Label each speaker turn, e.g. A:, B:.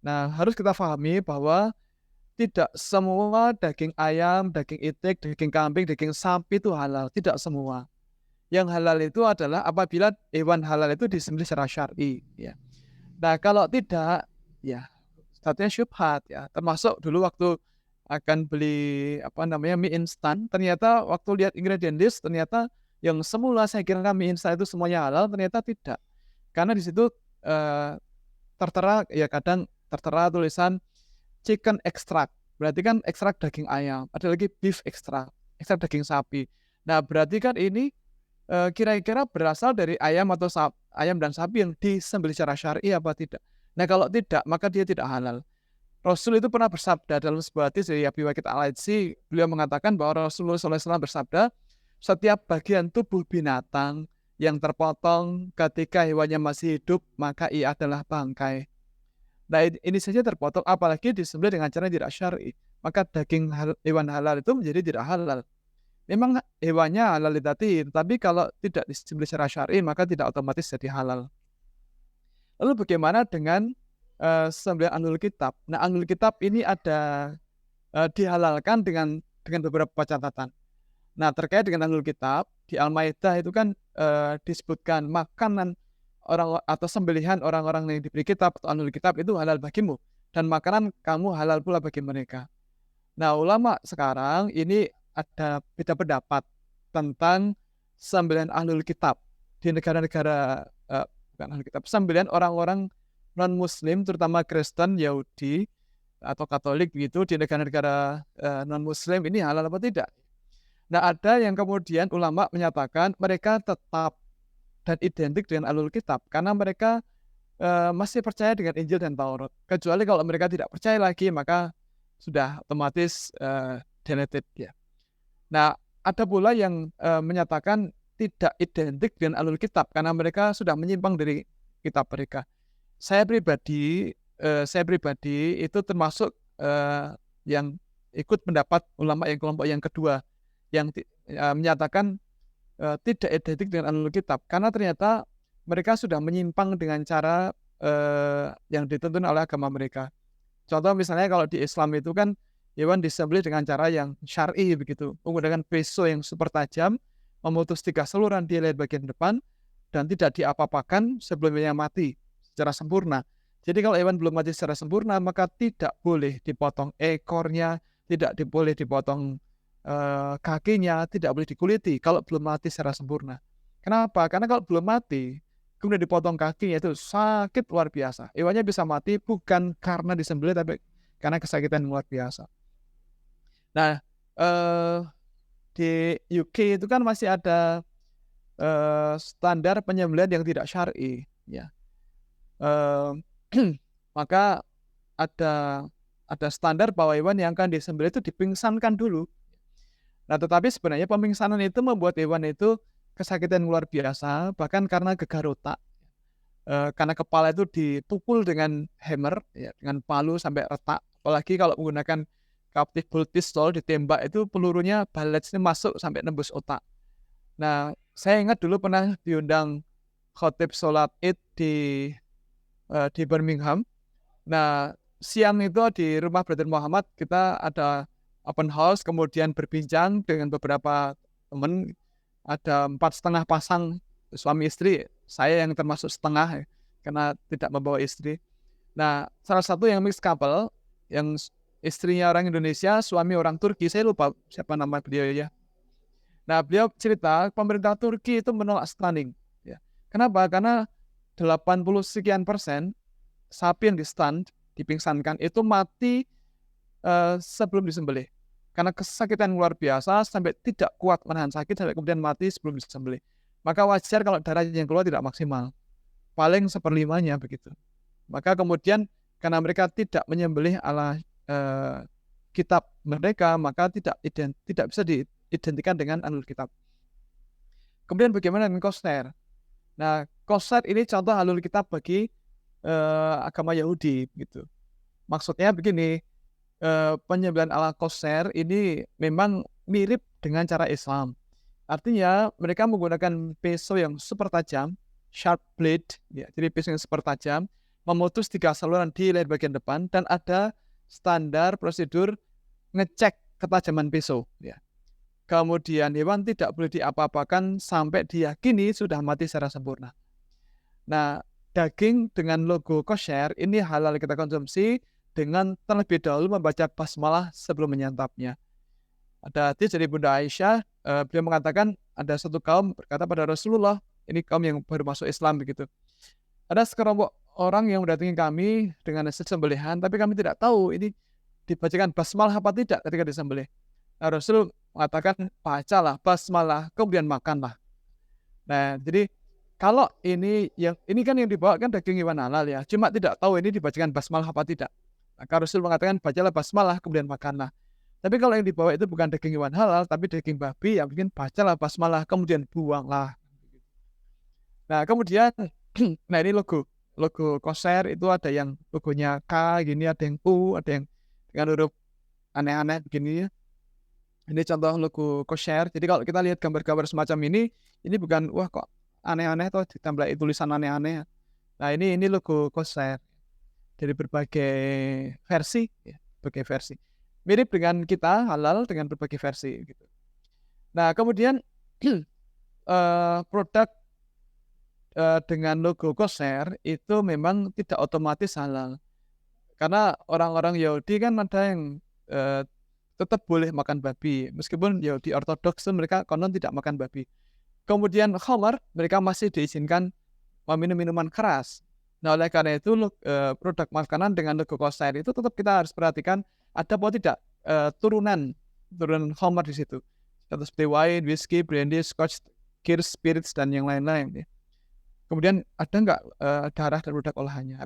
A: Nah, harus kita pahami bahwa tidak semua daging ayam, daging itik, daging kambing, daging sapi itu halal, tidak semua. Yang halal itu adalah apabila hewan halal itu disembelih secara syar'i, ya. Nah, kalau tidak, ya satunya syubhat ya, termasuk dulu waktu akan beli, apa namanya, mie instan, ternyata waktu lihat ingredient list, ternyata yang semula saya kira mie instan itu semuanya halal, ternyata tidak. Karena di situ, eee, tertera ya kadang tertera tulisan chicken extract, berarti kan ekstrak daging ayam, ada lagi beef extract, ekstrak daging sapi. Nah, berarti kan ini, kira-kira berasal dari ayam atau ayam dan sapi yang disembelih secara syar'i apa tidak? Nah, kalau tidak, maka dia tidak halal. Rasul itu pernah bersabda dalam sebuah hadis dari Abi Waqid Al-Laitsi, beliau mengatakan bahwa Rasulullah SAW bersabda, "Setiap bagian tubuh binatang yang terpotong ketika hewannya masih hidup, maka ia adalah bangkai." Nah, ini saja terpotong, apalagi disembelih dengan cara yang tidak syar'i, maka daging hewan halal itu menjadi tidak halal. Memang hewannya halal lidzatihi, tetapi kalau tidak disembelih secara syar'i, maka tidak otomatis jadi halal. Lalu bagaimana dengan, sembelihan ahlul kitab? Nah, ahlul kitab ini ada, dihalalkan dengan beberapa catatan. Nah, terkait dengan ahlul kitab, di Al-Maidah itu kan, disebutkan makanan atau sembelihan orang-orang yang diberi kitab atau ahlul kitab itu halal bagimu, dan makanan kamu halal pula bagi mereka. Nah, ulama sekarang ini ada beda pendapat tentang sembelihan ahlul kitab di negara-negara, bukan ahlul kitab, sembelihan orang-orang non-muslim terutama Kristen, Yahudi, atau Katolik begitu di negara-negara, non-muslim ini halal apa tidak? Nah, ada yang kemudian ulama menyatakan mereka tetap dan identik dengan ahlul kitab karena mereka, masih percaya dengan Injil dan Taurat. Kecuali kalau mereka tidak percaya lagi maka sudah otomatis, deleted ya. Nah, ada pula yang, menyatakan tidak identik dengan ahlul kitab karena mereka sudah menyimpang dari kitab mereka. Saya pribadi itu termasuk, yang ikut pendapat ulama yang kelompok yang kedua, yang menyatakan, tidak identik dengan ahlul kitab karena ternyata mereka sudah menyimpang dengan cara, yang dituntun oleh agama mereka. Contoh misalnya kalau di Islam itu kan hewan disembelih dengan cara yang syar'i begitu, menggunakan pisau yang super tajam, memutus 3 saluran di leher bagian depan, dan tidak diapa-apakan sebelum hewannya mati secara sempurna. Jadi kalau hewan belum mati secara sempurna, maka tidak boleh dipotong ekornya, tidak boleh dipotong, kakinya, tidak boleh dikuliti kalau belum mati secara sempurna. Kenapa? Karena kalau belum mati, kemudian dipotong kakinya itu sakit luar biasa. Hewannya bisa mati bukan karena disembelih, tapi karena kesakitan luar biasa. Nah, eee, di UK itu kan masih ada, standar penyembelihan yang tidak syar'i, ya. Eee, maka ada ada standar bahwa hewan yang akan disembelih itu dipingsankan dulu. Nah, tetapi sebenarnya pemingsanan itu membuat hewan itu kesakitan luar biasa, bahkan karena gegar otak. Karena kepala itu dipukul dengan hammer ya, dengan palu sampai retak, apalagi kalau menggunakan captive bolt pistol ditembak itu pelurunya baletsnya masuk sampai nembus otak. Nah, saya ingat dulu pernah diundang khotib sholat Id di Birmingham. Nah, siang itu di rumah Brother Muhammad kita ada open house, kemudian berbincang dengan beberapa teman, ada 4,5 pasang suami istri, saya yang termasuk setengah ya, karena tidak membawa istri. Nah, salah satu yang mixed couple, yang istrinya orang Indonesia, suami orang Turki, saya lupa siapa nama beliau ya. Nah, beliau cerita pemerintah Turki itu menolak stunning, ya. Kenapa? Karena 80 sekian persen sapi yang di-stun, dipingsankan itu mati, sebelum disembelih. Karena kesakitan luar biasa sampai tidak kuat menahan sakit sampai kemudian mati sebelum disembelih. Maka wajar kalau darah yang keluar tidak maksimal, paling seperlimanya begitu. Maka kemudian karena mereka tidak menyembelih ala, kitab mereka, maka tidak bisa diidentikan dengan ahlul kitab. Kemudian bagaimana dengan kosher? Nah, kosher ini contoh ahlul kitab bagi, agama Yahudi gitu. Maksudnya begini, penyembelihan ala kosher ini memang mirip dengan cara Islam. Artinya mereka menggunakan pisau yang super tajam, sharp blade ya, jadi pisau yang super tajam, memutus 3 saluran di leher bagian depan dan ada standar prosedur ngecek ketajaman pisau, ya. Kemudian hewan tidak boleh diapa-apakan sampai diyakini sudah mati secara sempurna. Nah, daging dengan logo kosher ini halal kita konsumsi dengan terlebih dahulu membaca basmalah sebelum menyantapnya. Ada hadis dari Bunda Aisyah, beliau mengatakan ada satu kaum berkata pada Rasulullah, ini kaum yang baru masuk Islam begitu. Ada sekelompok orang yang mendatangi kami dengan hasil sembelihan, tapi kami tidak tahu ini dibacakan basmalah apa tidak ketika disembelih. Nah, Rasul mengatakan, bacalah basmalah, kemudian makanlah. Nah, jadi kalau ini kan yang dibawa kan daging hewan halal ya, cuma tidak tahu ini dibacakan basmalah apa tidak. Maka Rasul mengatakan, bacalah basmalah, kemudian makanlah. Tapi kalau yang dibawa itu bukan daging hewan halal, tapi daging babi, yang mungkin bacalah basmalah, kemudian buanglah. Nah, kemudian, nah ini logo kosher itu ada yang logonya K gini, ada yang U, ada yang dengan huruf aneh-aneh begini ya. Ini contoh logo kosher. Jadi kalau kita lihat gambar-gambar semacam ini bukan wah kok aneh-aneh toh ditambah tulisan aneh-aneh. Nah, ini logo kosher dari berbagai versi ya, berbagai versi. Mirip dengan kita halal dengan berbagai versi gitu. Nah, kemudian produk dengan logo kosher itu memang tidak otomatis halal. Karena orang-orang Yahudi kan ada yang tetap boleh makan babi. Meskipun Yahudi ortodoks mereka konon tidak makan babi. Kemudian khamar mereka masih diizinkan meminum minuman keras. Nah, oleh karena itu produk makanan dengan logo kosher itu tetap kita harus perhatikan ada apa tidak turunan khamar di situ. Contoh seperti wine, whiskey, brandy, scotch, kirsch, spirits dan yang lain-lain ya. Kemudian ada nggak darah dan produk olahannya.